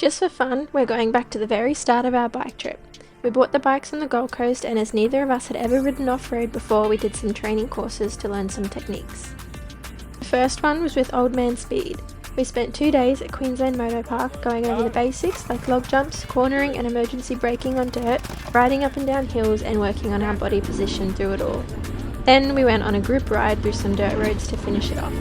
Just for fun, we're going back to the very start of our bike trip. We bought the bikes on the Gold Coast, and as neither of us had ever ridden off-road before, we did some training courses to learn some techniques. The first one was with Old Man Speed. We spent 2 days at Queensland Moto Park going over the basics like log jumps, cornering and emergency braking on dirt, riding up and down hills and working on our body position through it all. Then we went on a group ride through some dirt roads to finish it off.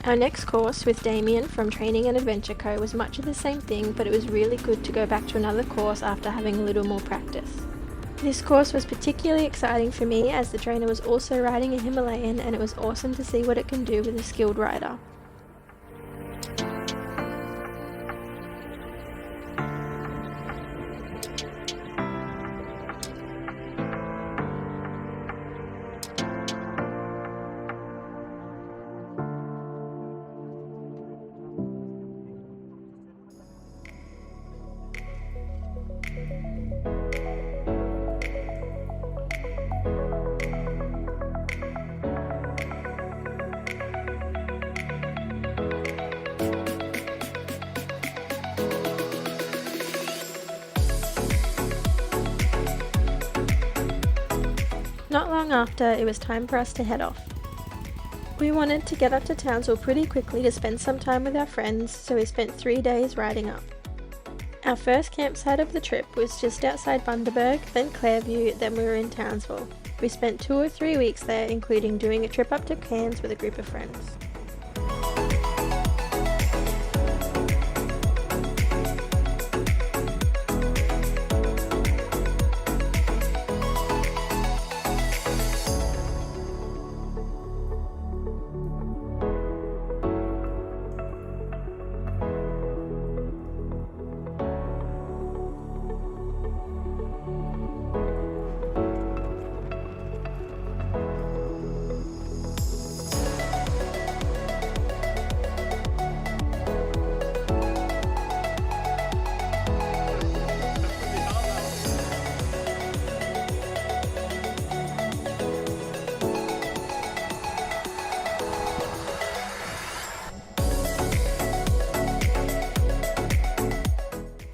Our next course with Damien from Training and Adventure Co was much of the same thing, but it was really good to go back to another course after having a little more practice. This course was particularly exciting for me as the trainer was also riding a Himalayan, and it was awesome to see what it can do with a skilled rider. Not long after, it was time for us to head off. We wanted to get up to Townsville pretty quickly to spend some time with our friends, so we spent 3 days riding up. Our first campsite of the trip was just outside Bundaberg, then Clairview, then we were in Townsville. We spent 2 or 3 weeks there, including doing a trip up to Cairns with a group of friends.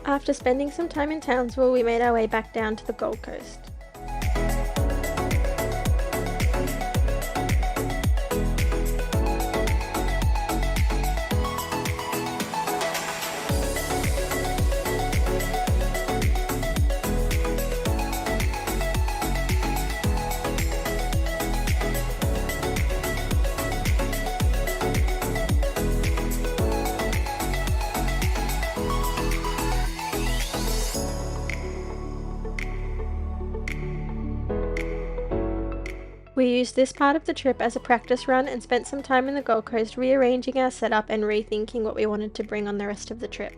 After spending some time in Townsville, we made our way back down to the Gold Coast. We used this part of the trip as a practice run and spent some time in the Gold Coast rearranging our setup and rethinking what we wanted to bring on the rest of the trip.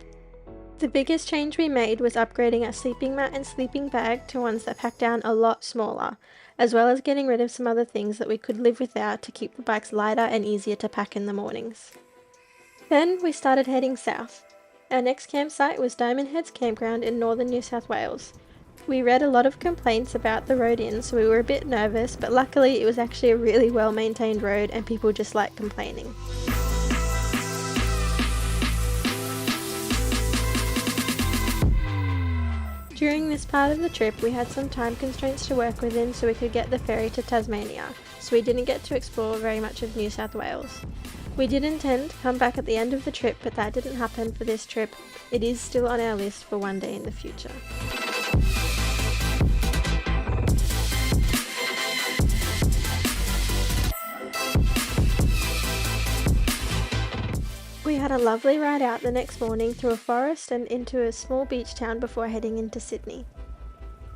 The biggest change we made was upgrading our sleeping mat and sleeping bag to ones that pack down a lot smaller, as well as getting rid of some other things that we could live without to keep the bikes lighter and easier to pack in the mornings. Then we started heading south. Our next campsite was Diamond Heads Campground in northern New South Wales. We read a lot of complaints about the road in, so we were a bit nervous, but luckily it was actually a really well maintained road and people just like complaining. During this part of the trip we had some time constraints to work within so we could get the ferry to Tasmania, so we didn't get to explore very much of New South Wales. We did intend to come back at the end of the trip, but that didn't happen for this trip. It is still on our list for one day in the future. We had a lovely ride out the next morning through a forest and into a small beach town before heading into Sydney.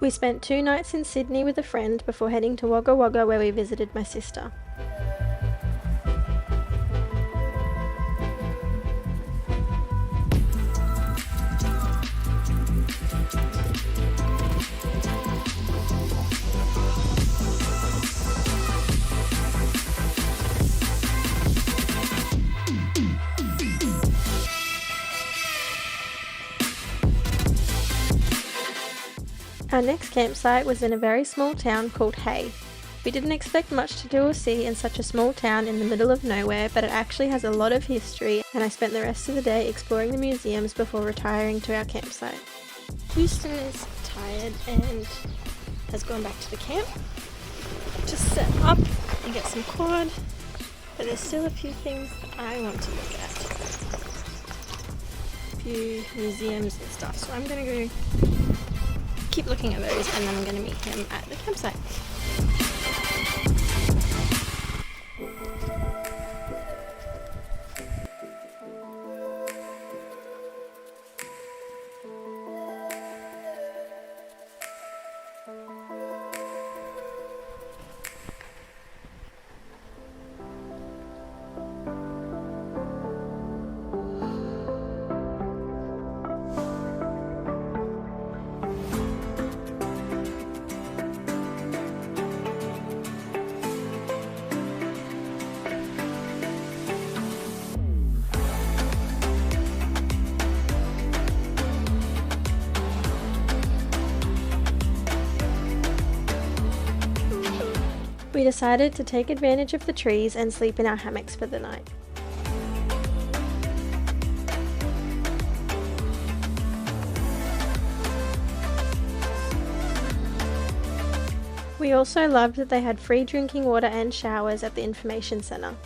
We spent 2 nights in Sydney with a friend before heading to Wagga Wagga where we visited my sister. Our next campsite was in a very small town called Hay. We didn't expect much to do or see in such a small town in the middle of nowhere, but it actually has a lot of history, and I spent the rest of the day exploring the museums before retiring to our campsite. Houston is tired and has gone back to the camp to set up and get some cord, but there's still a few things that I want to look at. A few museums and stuff, so I'm going to go keep looking at those and then I'm going to meet him at the campsite. We decided to take advantage of the trees and sleep in our hammocks for the night. We also loved that they had free drinking water and showers at the information centre.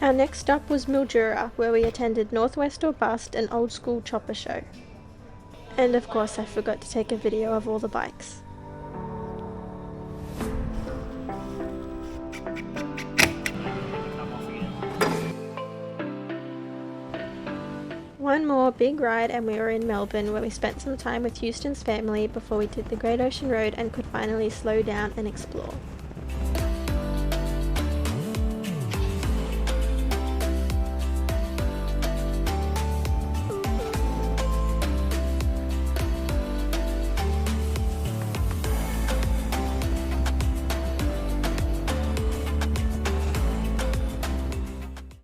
Our next stop was Mildura, where we attended Northwest or Bust, an old school chopper show. And of course I forgot to take a video of all the bikes. One more big ride and we were in Melbourne, where we spent some time with Houston's family before we did the Great Ocean Road and could finally slow down and explore.